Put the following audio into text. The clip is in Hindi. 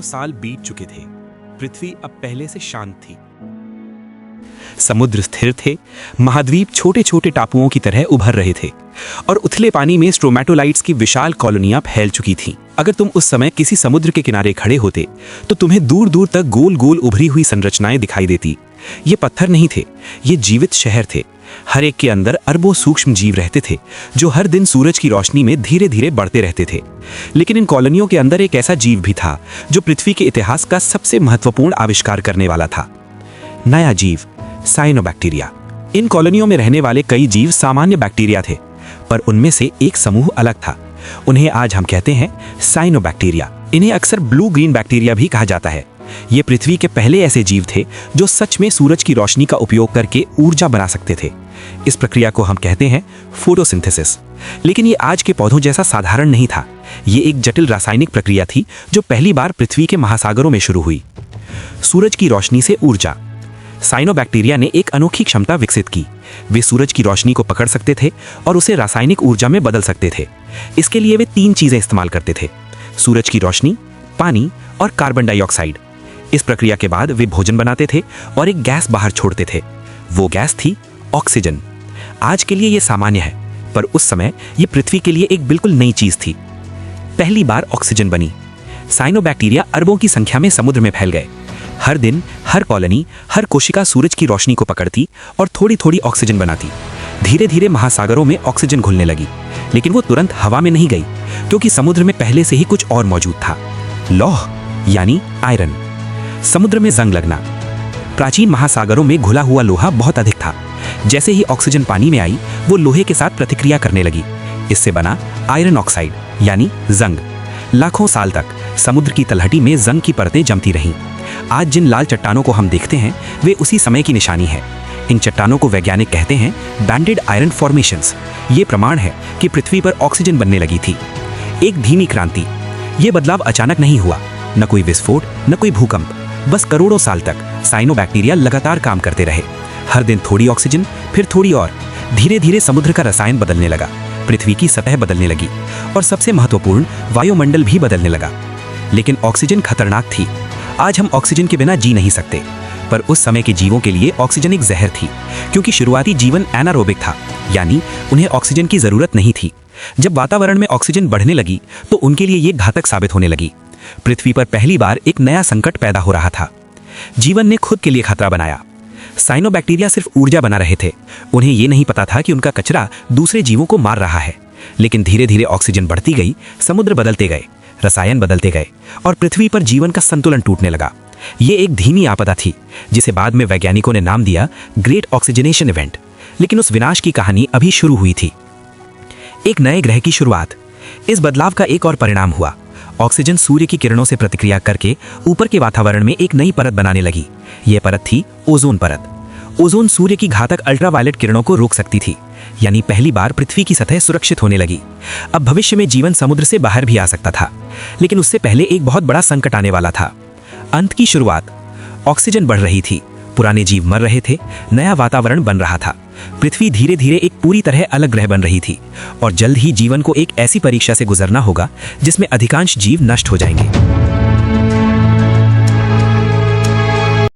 करोड़ों साल बीत चुके थे। पृथ्वी अब पहले से शांत थी। समुद्र स्थिर थे, महाद्वीप छोटे छोटे टापुओं की तरह उभर रहे थे और उथले पानी में स्ट्रोमेटोलाइट्स की विशाल कॉलोनियां फैल चुकी थीं। अगर तुम उस समय किसी समुद्र के किनारे खड़े होते तो तुम्हें दूर दूर तक गोल गोल उभरी हुई संरचनाएं दिखाई देती। ये पत्थर नहीं थे, ये जीवित शहर थे। हर एक के अंदर अरबों सूक्ष्म जीव रहते थे जो हर दिन सूरज की रोशनी में धीरे धीरे बढ़ते रहते थे। लेकिन इन कॉलोनियों के अंदर एक ऐसा जीव भी था जो पृथ्वी के इतिहास का सबसे महत्वपूर्ण आविष्कार करने वाला था। नया जीव, साइनोबैक्टीरिया। इन कॉलोनियों में रहने वाले कई जीव सामान्य बैक्टीरिया थे, पर उनमें से एक समूह अलग था। उन्हें आज हम कहते हैं साइनोबैक्टीरिया। इन्हें अक्सर ब्लू ग्रीन बैक्टीरिया भी कहा जाता है। ये पृथ्वी के पहले ऐसे जीव थे जो सच में सूरज की रोशनी का उपयोग करके ऊर्जा बना सकते थे। इस प्रक्रिया को हम कहते हैं फोटोसिंथेसिस। लेकिन ये आज के पौधों जैसा साधारण नहीं था। ये एक जटिल रासायनिक प्रक्रिया थी जो पहली बार पृथ्वी के महासागरों में शुरू हुई। सूरज की रोशनी से ऊर्जा। साइनोबैक्टीरिया ने एक अनोखी क्षमता विकसित की। वे सूरज की रोशनी को पकड़ सकते थे और उसे रासायनिक ऊर्जा में बदल सकते थे। इसके लिए वे 3 चीजें इस्तेमाल करते थे: सूरज की रोशनी, पानी और कार्बन डाइऑक्साइड। इस प्रक्रिया के बाद वे भोजन बनाते थे और एक गैस बाहर छोड़ते थे। वो गैस थी ऑक्सीजन। आज के लिए यह सामान्य है, पर उस समय यह पृथ्वी के लिए एक बिल्कुल नई चीज थी। पहली बार ऑक्सीजन बनी। साइनोबैक्टीरिया अरबों की संख्या में समुद्र में फैल गए। हर दिन हर कॉलोनी, हर कोशिका सूरज की रोशनी को पकड़ती और थोड़ी थोड़ी ऑक्सीजन बनाती। धीरे धीरे महासागरों में ऑक्सीजन घुलने लगी, लेकिन वो तुरंत हवा में नहीं गई, क्योंकि समुद्र में पहले से ही कुछ और मौजूद था। लौह यानी आयरन। समुद्र में जंग लगना। प्राचीन महासागरों में घुला हुआ लोहा बहुत अधिक था। जैसे ही ऑक्सीजन पानी में आई, वो लोहे के साथ प्रतिक्रिया करने लगी। इससे बना आयरन ऑक्साइड यानी जंग। लाखों साल तक समुद्र की तलहटी में जंग की परतें जमती रहीं। आज जिन लाल चट्टानों को हम देखते हैं, वे उसी समय की निशानी है। इन चट्टानों को वैज्ञानिक कहते हैं बैंडेड आयरन फॉर्मेशंस। ये प्रमाण है कि पृथ्वी पर ऑक्सीजन बनने लगी थी। एक धीमी क्रांति। ये बदलाव अचानक नहीं हुआ, न कोई विस्फोट, न कोई भूकंप। बस करोड़ों साल तक साइनोबैक्टीरिया लगातार काम करते रहे। हर दिन थोड़ी ऑक्सीजन, फिर थोड़ी और। धीरे धीरे समुद्र का रसायन बदलने लगा, पृथ्वी की सतह बदलने लगी और सबसे महत्वपूर्ण, वायुमंडल भी बदलने लगा। लेकिन ऑक्सीजन खतरनाक थी। आज हम ऑक्सीजन के बिना जी नहीं सकते, पर उस समय के जीवों के लिए ऑक्सीजन एक जहर थी, क्योंकि शुरुआती जीवन एनारोबिक था, यानी उन्हें ऑक्सीजन की जरूरत नहीं थी। जब वातावरण में ऑक्सीजन बढ़ने लगी तो उनके लिए ये घातक साबित होने लगी। पृथ्वी पर पहली बार एक नया संकट पैदा हो रहा था। जीवन ने खुद के लिए खतरा बनाया। साइनोबैक्टीरिया सिर्फ ऊर्जा बना रहे थे। उन्हें यह नहीं पता था कि उनका कचरा दूसरे जीवों को मार रहा है। लेकिन धीरे धीरे ऑक्सीजन बढ़ती गई, समुद्र बदलते गए, रसायन बदलते गए और पृथ्वी पर जीवन का संतुलन टूटने लगा। ये एक धीमी आपदा थी, जिसे बाद में वैज्ञानिकों ने नाम दिया ग्रेट ऑक्सीजनेशन इवेंट। लेकिन उस विनाश की कहानी अभी शुरू हुई थी। एक नए ग्रह की शुरुआत। इस बदलाव का एक और परिणाम हुआ। ऑक्सीजन सूर्य की किरणों से प्रतिक्रिया करके ऊपर के वातावरण में एक नई परत बनाने लगी। यह परत थी ओजोन परत। ओजोन सूर्य की घातक अल्ट्रावायलेट किरणों को रोक सकती थी, यानी पहली बार पृथ्वी की सतह सुरक्षित होने लगी। अब भविष्य में जीवन समुद्र से बाहर भी आ सकता था, लेकिन उससे पहले एक बहुत बड़ा संकट आने वाला था। अंत की शुरुआत। ऑक्सीजन बढ़ रही थी, पुराने जीव मर रहे थे, नया वातावरण बन रहा था। पृथ्वी धीरे धीरे एक पूरी तरह अलग ग्रह बन रही थी और जल्द ही जीवन को एक ऐसी परीक्षा से गुजरना होगा जिसमें अधिकांश जीव नष्ट हो जाएंगे।